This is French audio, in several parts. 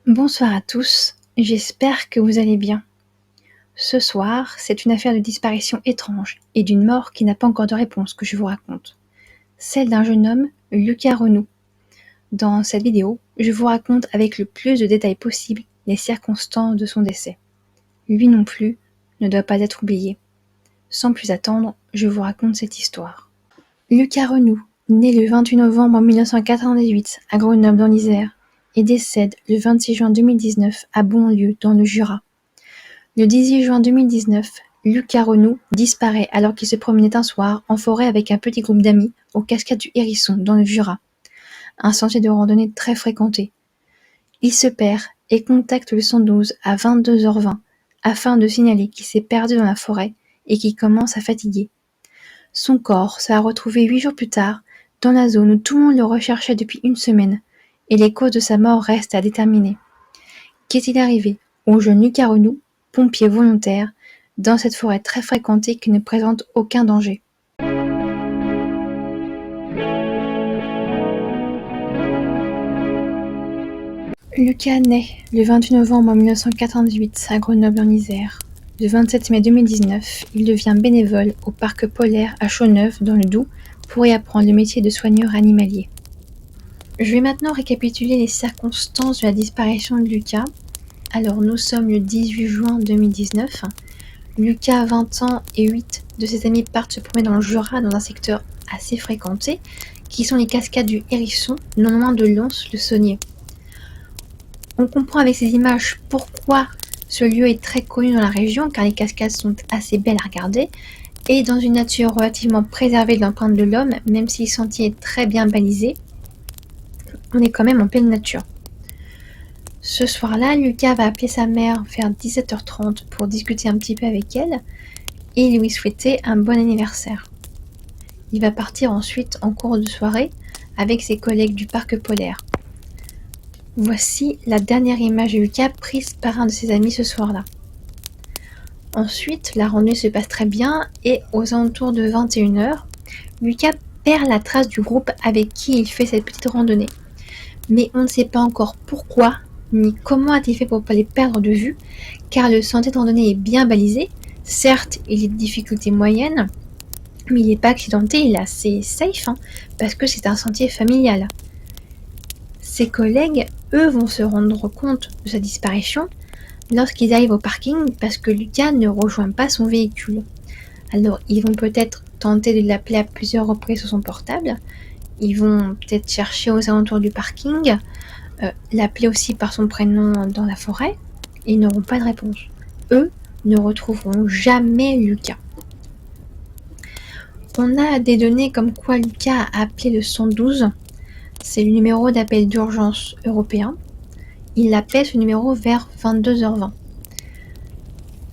Bonsoir à tous, j'espère que vous allez bien. Ce soir, c'est une affaire de disparition étrange et d'une mort qui n'a pas encore de réponse que je vous raconte. Celle d'un jeune homme, Lucas Renou. Dans cette vidéo, je vous raconte avec le plus de détails possible les circonstances de son décès. Lui non plus ne doit pas être oublié. Sans plus attendre, je vous raconte cette histoire. Lucas Renou, né le 28 novembre 1998 à Grenoble dans l'Isère, et décède le 26 juin 2019 à Bonlieu dans le Jura. Le 18 juin 2019, Lucas Renou disparaît alors qu'il se promenait un soir en forêt avec un petit groupe d'amis aux cascades du Hérisson dans le Jura, un sentier de randonnée très fréquenté. Il se perd et contacte le 112 à 22h20 afin de signaler qu'il s'est perdu dans la forêt et qu'il commence à fatiguer. Son corps sera retrouvé 8 jours plus tard dans la zone où tout le monde le recherchait depuis une semaine et les causes de sa mort restent à déterminer. Qu'est-il arrivé au jeune Lucas Renou, pompier volontaire, dans cette forêt très fréquentée qui ne présente aucun danger? Lucas naît le 28 novembre 1998 à Grenoble en Isère. Le 27 mai 2019, il devient bénévole au parc polaire à Chauneuf dans le Doubs pour y apprendre le métier de soigneur animalier. Je vais maintenant récapituler les circonstances de la disparition de Lucas. Alors nous sommes le 18 juin 2019. Lucas, 20 ans, et 8 de ses amis partent se promener dans le Jura dans un secteur assez fréquenté, qui sont les cascades du Hérisson, non loin de Lons-le-Saunier. On comprend avec ces images pourquoi ce lieu est très connu dans la région, car les cascades sont assez belles à regarder, et dans une nature relativement préservée de l'empreinte de l'homme, même si le sentier est très bien balisé, on est quand même en pleine nature. Ce soir-là, Lucas va appeler sa mère vers 17h30 pour discuter un petit peu avec elle et lui souhaiter un bon anniversaire. Il va partir ensuite en cours de soirée avec ses collègues du parc polaire. Voici la dernière image de Lucas prise par un de ses amis ce soir-là. Ensuite, la randonnée se passe très bien et aux alentours de 21h, Lucas perd la trace du groupe avec qui il fait cette petite randonnée. Mais on ne sait pas encore pourquoi ni comment a-t-il fait pour ne pas les perdre de vue, car le sentier de randonnée est bien balisé. Certes, il est de difficulté moyenne, mais il n'est pas accidenté, il est assez safe, parce que c'est un sentier familial. Ses collègues, eux, vont se rendre compte de sa disparition lorsqu'ils arrivent au parking, parce que Lucas ne rejoint pas son véhicule. Alors, ils vont peut-être tenter de l'appeler à plusieurs reprises sur son portable, ils vont peut-être chercher aux alentours du parking, l'appeler aussi par son prénom dans la forêt, et ils n'auront pas de réponse. Eux ne retrouveront jamais Lucas. On a des données comme quoi Lucas a appelé le 112, c'est le numéro d'appel d'urgence européen. Il appelle ce numéro vers 22h20.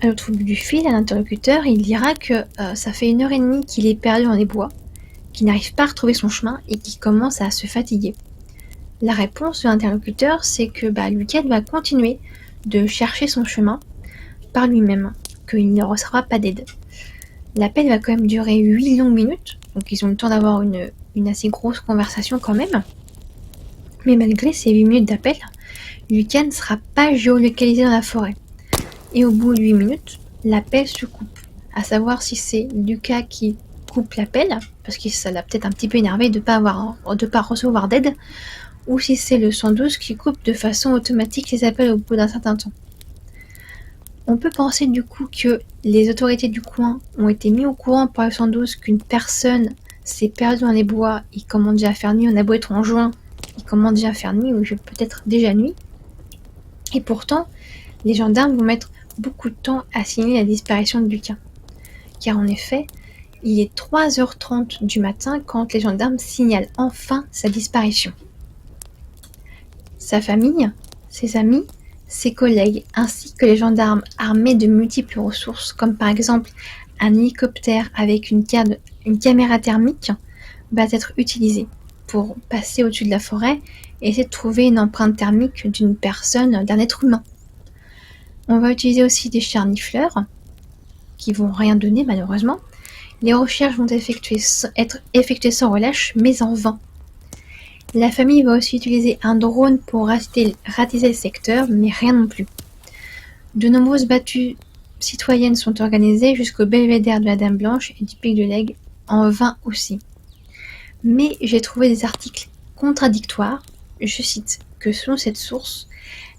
À l'autre bout du fil, à l'interlocuteur, il dira que ça fait 1h30 qu'il est perdu dans les bois, qu'il n'arrive pas à retrouver son chemin et qu'il commence à se fatiguer. La réponse de l'interlocuteur, c'est que Lucas va continuer de chercher son chemin par lui-même, qu'il ne recevra pas d'aide. L'appel va quand même durer 8 longues minutes, donc ils ont le temps d'avoir une assez grosse conversation quand même. Mais malgré ces 8 minutes d'appel, Lucas ne sera pas géolocalisé dans la forêt. Et au bout de 8 minutes, l'appel se coupe. À savoir si c'est Lucas qui coupe l'appel, parce que ça l'a peut-être un petit peu énervé de ne pas recevoir d'aide, ou si c'est le 112 qui coupe de façon automatique les appels au bout d'un certain temps. On peut penser du coup que les autorités du coin ont été mis au courant par le 112 qu'une personne s'est perdue dans les bois et commence déjà à faire nuit. On a beau être en juin, il commence déjà à faire nuit, ou peut-être déjà nuit. Et pourtant, les gendarmes vont mettre beaucoup de temps à signaler la disparition de Lucas. Car en effet, il est 3h30 du matin quand les gendarmes signalent enfin sa disparition. Sa famille, ses amis, ses collègues, ainsi que les gendarmes armés de multiples ressources, comme par exemple un hélicoptère avec une caméra thermique, va être utilisé pour passer au-dessus de la forêt et essayer de trouver une empreinte thermique d'une personne, d'un être humain. On va utiliser aussi des charnifleurs, qui vont rien donner malheureusement. Les recherches vont être effectuées sans relâche, mais en vain. La famille va aussi utiliser un drone pour ratisser le secteur, mais rien non plus. De nombreuses battues citoyennes sont organisées jusqu'au belvédère de la Dame Blanche et du Pic de l'Aigle, en vain aussi. Mais j'ai trouvé des articles contradictoires. Je cite que selon cette source,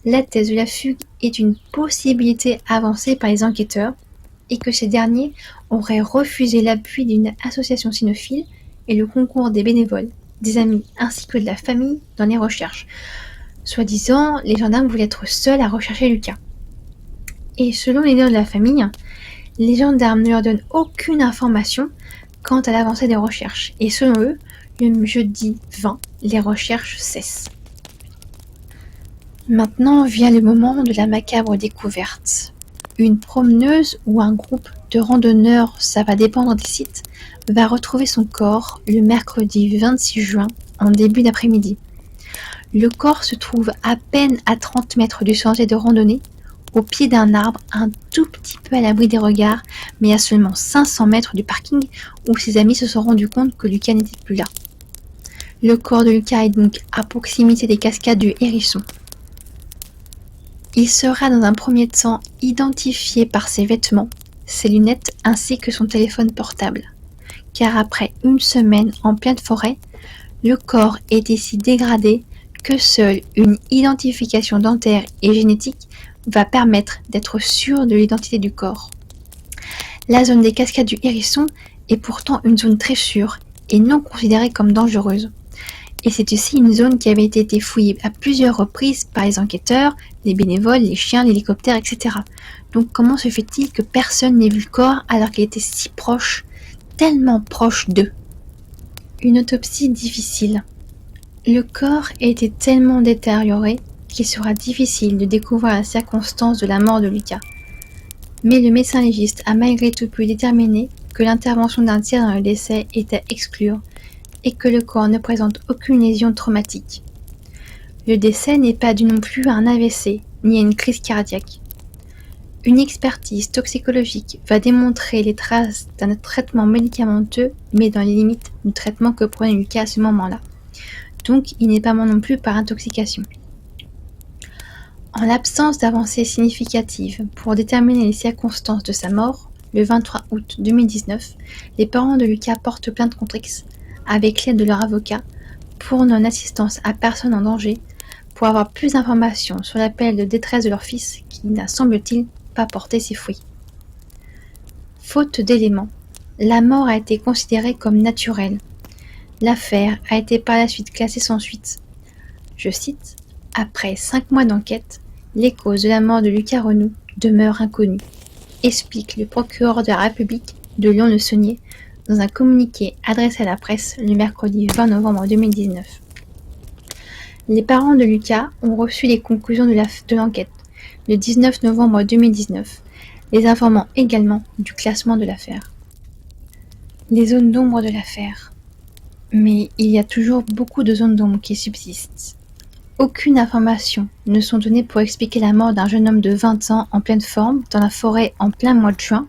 la thèse de la fugue est une possibilité avancée par les enquêteurs et que ces derniers auraient refusé l'appui d'une association cynophile et le concours des bénévoles, des amis ainsi que de la famille dans les recherches. Soi-disant, les gendarmes voulaient être seuls à rechercher Lucas. Et selon les leaders de la famille, les gendarmes ne leur donnent aucune information quant à l'avancée des recherches. Et selon eux, le jeudi 20, les recherches cessent. Maintenant vient le moment de la macabre découverte. Une promeneuse ou un groupe de randonneurs, ça va dépendre des sites, va retrouver son corps le mercredi 26 juin en début d'après-midi. Le corps se trouve à peine à 30 mètres du sentier de randonnée, au pied d'un arbre, un tout petit peu à l'abri des regards, mais à seulement 500 mètres du parking où ses amis se sont rendus compte que Lucas n'était plus là. Le corps de Lucas est donc à proximité des cascades du Hérisson. Il sera dans un premier temps identifié par ses vêtements, ses lunettes ainsi que son téléphone portable. Car après une semaine en pleine forêt, le corps était si dégradé que seule une identification dentaire et génétique va permettre d'être sûr de l'identité du corps. La zone des cascades du Hérisson est pourtant une zone très sûre et non considérée comme dangereuse. Et c'est aussi une zone qui avait été fouillée à plusieurs reprises par les enquêteurs, les bénévoles, les chiens, l'hélicoptère, etc. Donc comment se fait-il que personne n'ait vu le corps alors qu'il était si proche, tellement proche d'eux? Une autopsie difficile. Le corps était tellement détérioré qu'il sera difficile de découvrir la circonstance de la mort de Lucas. Mais le médecin légiste a malgré tout pu déterminer que l'intervention d'un tiers dans le décès était à exclure et que le corps ne présente aucune lésion traumatique. Le décès n'est pas dû non plus à un AVC ni à une crise cardiaque. Une expertise toxicologique va démontrer les traces d'un traitement médicamenteux, mais dans les limites du traitement que prenait Lucas à ce moment-là. Donc il n'est pas mort non plus par intoxication. En l'absence d'avancées significatives pour déterminer les circonstances de sa mort, le 23 août 2019, les parents de Lucas portent plainte contre X, avec l'aide de leur avocat, pour non-assistance à personne en danger, pour avoir plus d'informations sur l'appel de détresse de leur fils qui n'a, semble-t-il, pas porté ses fruits. Faute d'éléments, la mort a été considérée comme naturelle. L'affaire a été par la suite classée sans suite. Je cite, « Après 5 mois d'enquête, les causes de la mort de Lucas Renou demeurent inconnues », explique le procureur de la République de Lyon-le-Saunier dans un communiqué adressé à la presse le mercredi 20 novembre 2019. Les parents de Lucas ont reçu les conclusions de l'enquête le 19 novembre 2019, les informant également du classement de l'affaire. Les zones d'ombre de l'affaire. Mais il y a toujours beaucoup de zones d'ombre qui subsistent. Aucune information ne sont données pour expliquer la mort d'un jeune homme de 20 ans en pleine forme dans la forêt en plein mois de juin,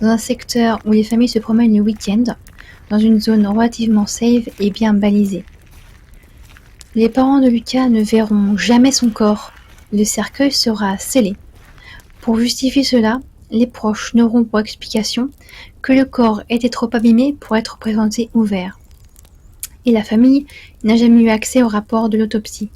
dans un secteur où les familles se promènent le week-end, dans une zone relativement safe et bien balisée. Les parents de Lucas ne verront jamais son corps. Le cercueil sera scellé. Pour justifier cela, les proches n'auront pour explication que le corps était trop abîmé pour être présenté ouvert. Et la famille n'a jamais eu accès au rapport de l'autopsie.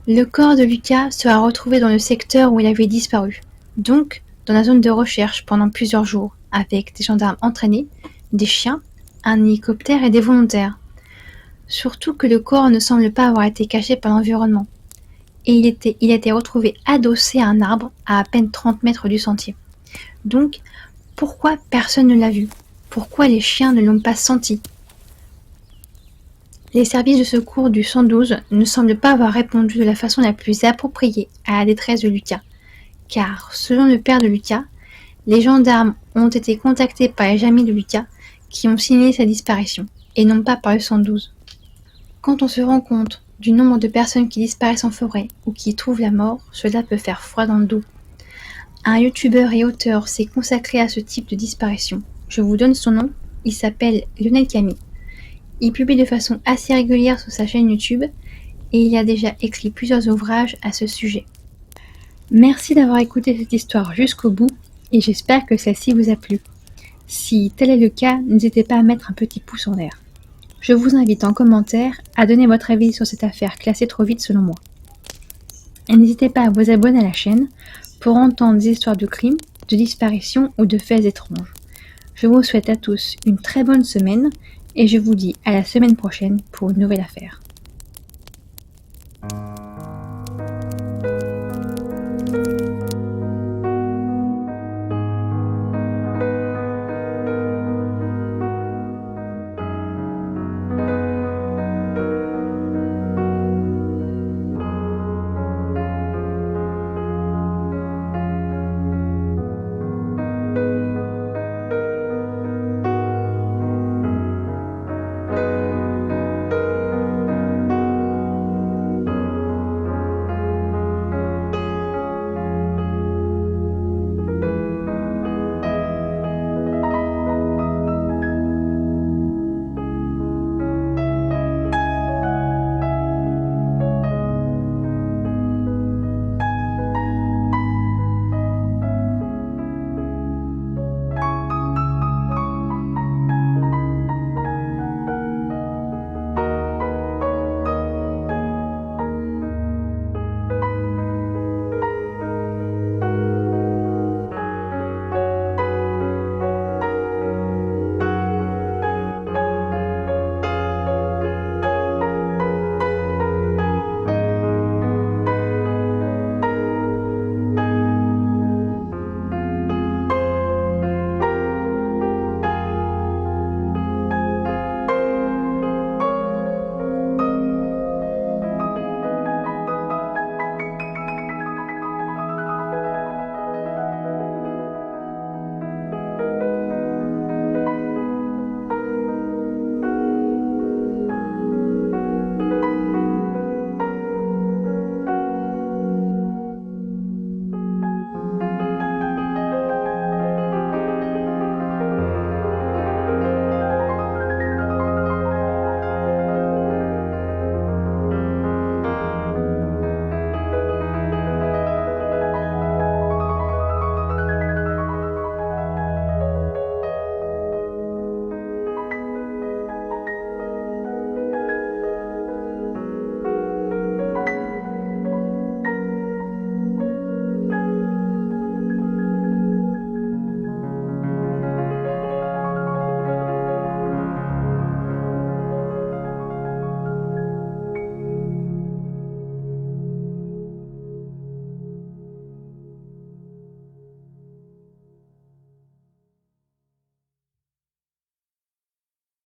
Le corps de Lucas sera retrouvé dans le secteur où il avait disparu, donc dans la zone de recherche pendant plusieurs jours, avec des gendarmes entraînés, des chiens, un hélicoptère et des volontaires. Surtout que le corps ne semble pas avoir été caché par l'environnement. Et il a été retrouvé adossé à un arbre à peine 30 mètres du sentier. Donc, pourquoi personne ne l'a vu? Pourquoi les chiens ne l'ont pas senti? Les services de secours du 112 ne semblent pas avoir répondu de la façon la plus appropriée à la détresse de Lucas, car, selon le père de Lucas, les gendarmes ont été contactés par les amis de Lucas qui ont signalé sa disparition, et non pas par le 112. Quand on se rend compte du nombre de personnes qui disparaissent en forêt ou qui y trouvent la mort, cela peut faire froid dans le dos. Un youtubeur et auteur s'est consacré à ce type de disparition. Je vous donne son nom, il s'appelle Lionel Camille. Il publie de façon assez régulière sur sa chaîne YouTube et il a déjà écrit plusieurs ouvrages à ce sujet. Merci d'avoir écouté cette histoire jusqu'au bout et j'espère que celle-ci vous a plu. Si tel est le cas, n'hésitez pas à mettre un petit pouce en l'air. Je vous invite en commentaire à donner votre avis sur cette affaire classée trop vite selon moi. Et n'hésitez pas à vous abonner à la chaîne pour entendre des histoires de crimes, de disparitions ou de faits étranges. Je vous souhaite à tous une très bonne semaine et je vous dis à la semaine prochaine pour une nouvelle affaire.